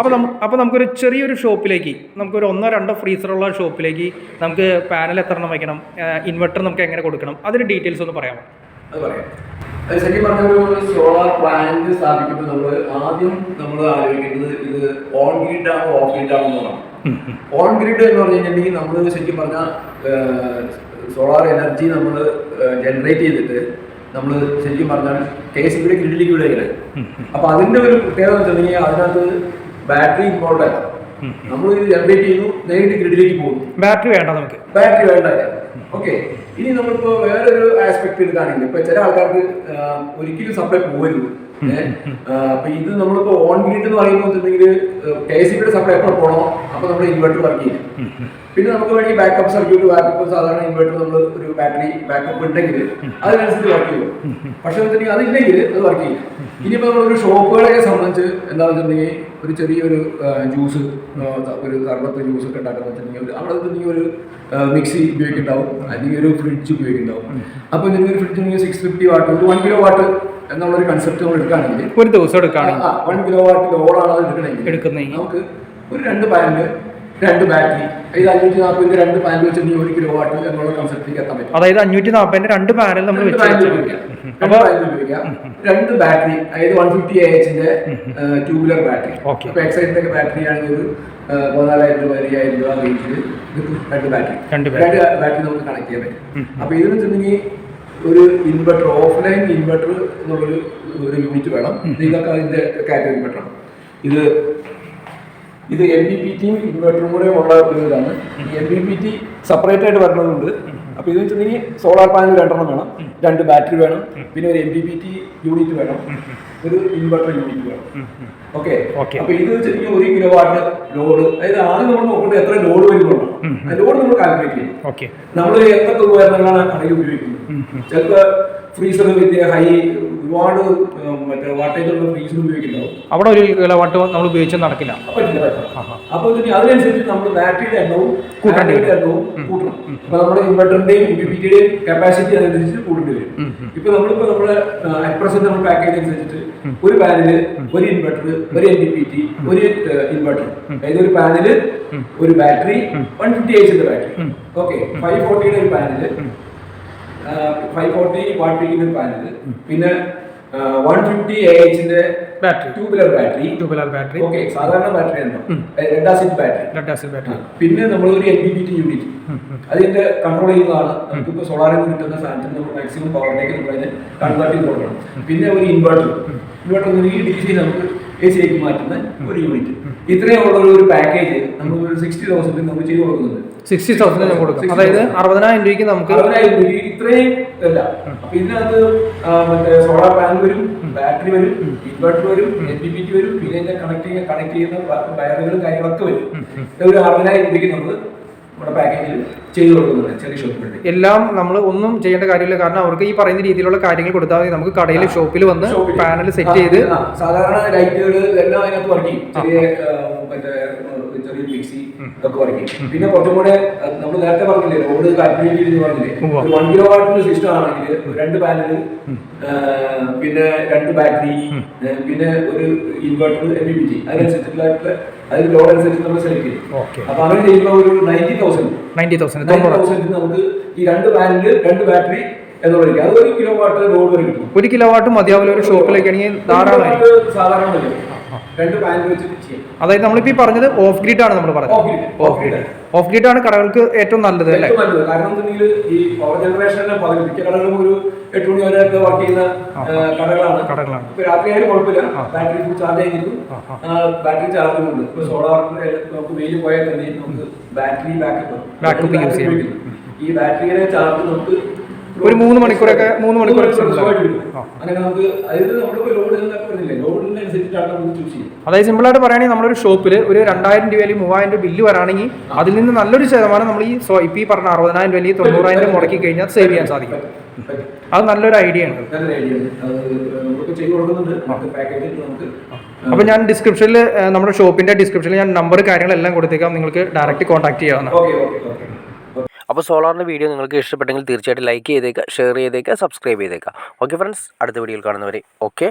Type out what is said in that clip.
അപ്പോൾ നമുക്കൊരു ചെറിയൊരു ഷോപ്പിലേക്ക് നമുക്കൊരു 1-2 ഫ്രീസറുള്ള ഷോപ്പിലേക്ക് നമുക്ക് പാനൽ എത്ര എണ്ണം വയ്ക്കണം, ഇൻവെർട്ടർ നമുക്ക് എങ്ങനെ കൊടുക്കണം, അതിന്റെ ഡീറ്റെയിൽസ് ഒന്ന് പറയാമോ? അത് പറയാം. ശരിക്കും പറഞ്ഞ ഒരു സോളാർ പ്ലാന്റ് സ്ഥാപിക്കുമ്പോൾ നമ്മൾ ആലോചിക്കുന്നത് ഇത് ഓൺ ഗ്രിഡ് ആണോ ഓഫ് ഗ്രിഡ് ആണോ എന്നുള്ളതാണ്. ഓൺ ഗ്രിഡ് എന്ന് പറഞ്ഞു കഴിഞ്ഞിട്ടുണ്ടെങ്കിൽ നമ്മൾ ശരിക്കും പറഞ്ഞാൽ സോളാർ എനർജി നമ്മൾ ജനറേറ്റ് ചെയ്തിട്ട് നമ്മൾ ശരിക്കും പറഞ്ഞാൽ KCBയുടെ ഗ്രിഡിലേക്ക് വിടുകയാണ്. അപ്പൊ അതിന്റെ ഒരു പ്രത്യേകത എന്ന് വെച്ചിട്ടുണ്ടെങ്കിൽ അതിനകത്ത് ബാറ്ററി ഇൻവോൾവ് ആയി നമ്മൾ ജനറേറ്റ് ചെയ്യുന്നു, നേരിട്ട് ഗ്രിഡിലേക്ക് പോകുന്നു. ബാറ്ററി വേണ്ട. ഓക്കെ, ഇനി നമ്മളിപ്പോ വേറൊരു ആസ്പെക്ട് എടുക്കുകയാണെങ്കിൽ ഇപ്പൊ ചില ആൾക്കാർക്ക് ഒരിക്കലും സപ്ലൈ പോകരുത്. അപ്പൊ ഇത് നമ്മളിപ്പോ ഓൺ ഗ്രിഡ് എന്ന് പറയുമ്പോഴത്തേക്ക് KCBയുടെ സപ്ലൈ എപ്പോൾ പോകണോ അപ്പൊ നമ്മുടെ ഇൻവെർട്ടർ വർക്ക് ചെയ്യും. പിന്നെ നമുക്ക് വേണമെങ്കിൽ ബാക്കപ്പ് സർക്യൂട്ട്, ബാക്കപ്പ് സാധാരണ ഇൻവെർട്ടർ നമ്മൾ ഒരു ബാറ്ററി ബാക്കപ്പ് ഉണ്ടെങ്കിൽ അതിനനുസരിച്ച് വർക്ക് ചെയ്യും. പക്ഷെ അതില്ലെങ്കിൽ അത് വർക്ക് ചെയ്യും. ഇനിയിപ്പോ നമ്മളൊരു ഷോപ്പുകളെ സംബന്ധിച്ച് എന്താണെന്ന് വെച്ചിട്ടുണ്ടെങ്കിൽ ഒരു ചെറിയൊരു ജ്യൂസ്, ഒരു സർബത്ത് ജ്യൂസ് ഒക്കെ ഉണ്ടാക്കുന്ന വെച്ചിട്ടുണ്ടെങ്കിൽ അവിടെ വെച്ചിട്ടുണ്ടെങ്കിൽ ഒരു മിക്സി ഉപയോഗിക്കുന്നുണ്ടാവും, അല്ലെങ്കിൽ ഒരു ഫ്രിഡ്ജ് ഉപയോഗിക്കുന്നുണ്ടാവും. അപ്പൊ ഒരു ഫ്രിഡ്ജ് 650 വാട്ട്, ഒരു 1 കിലോ വാട്ട് എന്നുള്ളൊരു കൺസെപ്റ്റ് നമ്മൾ എടുക്കുകയാണെങ്കിൽ ഒരു ദിവസം എടുക്കുകയാണെങ്കിൽ 1 കിലോ വാട്ട് ലോഡാണ് അത് എടുക്കണമെങ്കിൽ നമുക്ക് ഒരു 2 പാനല് 2 ബാറ്ററി, ഇത് 540 2 പാനൽ വെച്ചിട്ടുണ്ടെങ്കിൽ 1 കിലോ വാട്ട് എന്നുള്ള കൺസെപ്റ്റിലേക്ക് എത്താൻ പറ്റും. അതായത് 540 2 പാനൽ നമ്മൾ ഉപയോഗിക്കാം. 2 ബാറ്ററി, അതായത് 150 AHന്റെ ട്യൂബുലർ ബാറ്ററി. അപ്പൊ എക്സൈറ്റിന്റെ ബാറ്ററി ആണെങ്കിൽ ഒരു 14,000 രൂപ 5000 രൂപ റേഞ്ചിൽ 2 ബാറ്ററി നമുക്ക് കണക്ട് ചെയ്യാൻ പറ്റും. അപ്പൊ ഇതിന് വെച്ചിട്ടുണ്ടെങ്കിൽ ഒരു ഇൻവെർട്ടർ, ഓഫ്ലൈൻ ഇൻവെർട്ടർ എന്നുള്ളൊരു യൂണിറ്റ് വേണം. നിങ്ങൾക്ക് അതിന്റെ കാറ്റഗറി ഇൻവെർട്ടറാണ് ഇത് MPPTയും ഇൻവെർട്ടറും കൂടെ ഉള്ള ഒരു ഇതാണ്. ഈ MPPT സെപ്പറേറ്റ് ആയിട്ട് വരുന്നതുണ്ട്. അപ്പൊ ഇത് വെച്ചിട്ടുണ്ടെങ്കിൽ സോളാർ പാനൽ 2 വേണം, 2 ബാറ്ററി വേണം, പിന്നെ ഒരു MPPT യൂണിറ്റ് വേണം, ഒരു ഇൻവെർട്ടർ യൂണിറ്റ് വേണം. ഓക്കെ, അപ്പൊ ഇത് വെച്ചിട്ടുണ്ടെങ്കിൽ 1 കിലോ വാട്ട് ലോഡ്, അതായത് ആദ്യം നമ്മൾ നോക്കുന്നത് എത്ര ലോഡ് വരുന്നുള്ളൂ. ആ ലോഡ് നമ്മൾ കാൽക്കുലേറ്റ് ചെയ്യും. നമ്മൾ എന്തൊക്കെ ഉപകരണങ്ങളാണ് കടയിൽ ഉപയോഗിക്കുന്നത്. ചിലപ്പോൾ ഫ്രീസർ വലിയ ഹൈ ഒരുപാട് മറ്റേ വാട്ടേജുള്ള ഫ്രീസർ ഉപയോഗിക്കുന്നുണ്ടാവും. അവിടെ 1 കിലോ വാട്ട് നമ്മൾ ഉപയോഗിച്ചാൽ നടക്കില്ല. അപ്പൊ അതിനനുസരിച്ച് നമ്മൾ ബാറ്ററിയുടെ എണ്ണവും കൂട്ടേണ്ടി വരും. അപ്പൊ നമ്മുടെ ഇൻവെർട്ടറിന്റെയും MPPTയുടെയും കപ്പാസിറ്റി അതനുസരിച്ച് കൂട്ടേണ്ടി വരും. ഇപ്പൊ നമ്മുടെ അപ്രസന്റ് നമ്മൾ പാക്കേജ് അനുസരിച്ചിട്ട് ഒരു പാനല്, ഒരു ഇൻവെർട്ടർ, ഒരു MPPT, ഒരു ഇൻവെർട്ടർ, അതായത് ഒരു പാനല്, ഒരു ബാറ്ററി, 150 AHന്റെ ബാറ്ററി. ഓക്കെ, 540യുടെ ഒരു പാനല്, 540 വാട്ട് പീക്കിന്റെ ഒരു പാനല്, പിന്നെ 150 AHന്റെ ട്യൂബുലർ ബാറ്ററി. ഓക്കെ, സാധാരണ ബാറ്ററി ഉണ്ടോ, ലെഡ് ആസിഡ് ബാറ്ററി. പിന്നെ നമ്മൾ ഒരു MPPT യൂണിറ്റ്, അതിന്റെ കൺട്രോൾ ചെയ്യുന്നതാണ്. നമുക്കിപ്പോൾ സോളാറിൽ നിന്ന് കിട്ടുന്ന സാധനത്തിന് നമ്മൾ മാക്സിമം പവറിലേക്ക് നമ്മൾ അതിനെ കൺവേർട്ട് ചെയ്ത് കൊടുക്കണം. പിന്നെ ഒരു ഇൻവെർട്ടർ ഈ DC നമുക്ക് AC മാറ്റുന്ന ഒരു യൂണിറ്റ്. ഇത്രയുള്ള ഒരു പാക്കേജ് നമ്മൾ ഒരു 60,000 നമുക്ക് ചെയ്ത് കൊടുക്കുന്നുണ്ട്. 60,000 കൊടുക്കും, അതായത് 60,000 രൂപയ്ക്ക് നമുക്ക് 60,000 രൂപ ഇത്രയും അല്ല. അപ്പൊ ഇതിനകത്ത് മറ്റേ സോളാർ പാനൽ വരും, ബാറ്ററി വരും, ഇൻവെർട്ടർ വരും, MPPT വരും, പിന്നെ ഇതിനെ കണക്ട് ചെയ്യുന്ന വയറുകളും കാര്യങ്ങളൊക്കെ വരും. ഒരു 60,000 രൂപയ്ക്ക് നമ്മൾ നമ്മുടെ പാക്കേജിൽ ചെയ്തു കൊടുക്കുന്നുണ്ട് ചെറിയ ഷോപ്പുകളിൽ. എല്ലാം നമ്മൾ ഒന്നും ചെയ്യേണ്ട കാര്യമില്ല, കാരണം അവർക്ക് ഈ പറയുന്ന രീതിയിലുള്ള കാര്യങ്ങൾ കൊടുത്താൽ മതി. നമുക്ക് കടയിൽ ഷോപ്പിൽ വന്ന് പാനൽ സെറ്റ് ചെയ്ത് സാധാരണ ലൈറ്റുകൾ എല്ലാം അതിനകത്ത് വർക്ക് ചെയ്യും. ചെറിയ മിക്സി ഒക്കെ വർക്ക് ചെയ്യും. പിന്നെ കുറച്ചും കൂടെ നമ്മൾ നേരത്തെ പറഞ്ഞില്ലേ, ലോഡ് കാൽക്കുലേറ്റ് ചെയ്ത് പറഞ്ഞില്ലേ, 1 കിലോ വാട്ടിന്റെ സിസ്റ്റം ആണെങ്കിൽ 2 പാനല്, പിന്നെ 2 ബാറ്ററി, പിന്നെ ഒരു ഇൻവെർട്ടർ, MPPT, അതിനനുസരിച്ചിട്ടുള്ള അതിന് ലോഡ് അനുസരിച്ച് നമ്മൾ സെലക്ട് ചെയ്യും. അപ്പൊ അങ്ങനെ ചെയ്യുമ്പോൾ ഒരു 90,000 നമുക്ക് ഈ 2 പാനല്, 2 ബാറ്ററി എന്നുള്ളത് അത് 1 കിലോ വാട്ട് ലോഡ് വരെ കിട്ടും. 1 കിലോ വാട്ട് മതിയാവില്ല ഒരു ഷോപ്പിലേക്കാണെങ്കിൽ ധാരാളം. സാധാരണ 2 പാനൽ വെച്ചിട്ട് ചെയ്യും. അതായത് നമ്മളിപ്പോ ഈ പറഞ്ഞത് ഓഫ് ഗ്രിഡ് ആണ് നമ്മൾ പറഞ്ഞത്. ഓഫ് ഗ്രിഡ് ആണ് കടകൾക്ക് ഏറ്റവും നല്ലത് അല്ലേ? കാരണം ഈ പവർ ജനറേഷനിലെ മിക്ക കടകളും ഒരു 8 മണി വരെ വർക്ക് ചെയ്യുന്ന കടകളാണ്. ഇപ്പൊ രാത്രി ആയാലും കുഴപ്പമില്ല, ബാറ്ററി ഫുൾ ചാർജ് ചെയ്തിരിക്കും, ബാറ്ററി ചാർജും ഉണ്ട്. ഇപ്പൊ സോളാറിന് നമുക്ക് വെയിൽ പോയാൽ തന്നെ നമുക്ക് ബാറ്ററി ബാക്കപ്പ് യൂസ് ചെയ്യാം. ഈ ബാറ്ററിയുടെ ചാർജ് നമുക്ക് ഒരു 3 മണിക്കൂറൊക്കെ അതായത് സിമ്പിൾ ആയിട്ട് പറയുകയാണെങ്കിൽ നമ്മളൊരു ഷോപ്പിൽ ഒരു 2,000 രൂപ അല്ലെങ്കിൽ 3,000 രൂപ ബില്ല് വരാണെങ്കിൽ അതിൽ നിന്ന് നല്ലൊരു ശതമാനം നമ്മൾ ഈ ഇപ്പൊ ഈ പറഞ്ഞ 60,000 രൂപ അല്ലെങ്കിൽ 90,000 മുടക്കി കഴിഞ്ഞാൽ സേവ് ചെയ്യാൻ സാധിക്കും. അത് നല്ലൊരു ഐഡിയ ആണ്. അപ്പൊ ഞാൻ ഡിസ്ക്രിപ്ഷനിൽ നമ്മുടെ ഷോപ്പിന്റെ ഡിസ്ക്രിപ്ഷനിൽ ഞാൻ നമ്പർ കാര്യങ്ങളെല്ലാം കൊടുത്തേക്കാം, നിങ്ങൾക്ക് ഡയറക്റ്റ് കോൺടാക്ട് ചെയ്യാവുന്നതാണ്. അപ്പോൾ സോളാറിൻ്റെ വീഡിയോ നിങ്ങൾക്ക് ഇഷ്ടപ്പെട്ടെങ്കിൽ തീർച്ചയായിട്ടും ലൈക്ക് ചെയ്തേക്കുക, ഷെയർ ചെയ്തേക്കുക, സബ്സ്ക്രൈബ് ചെയ്തേക്കുക. ഓക്കെ ഫ്രണ്ട്സ്, അടുത്ത വീഡിയോയിൽ കാണുന്നവരെ ഓക്കെ.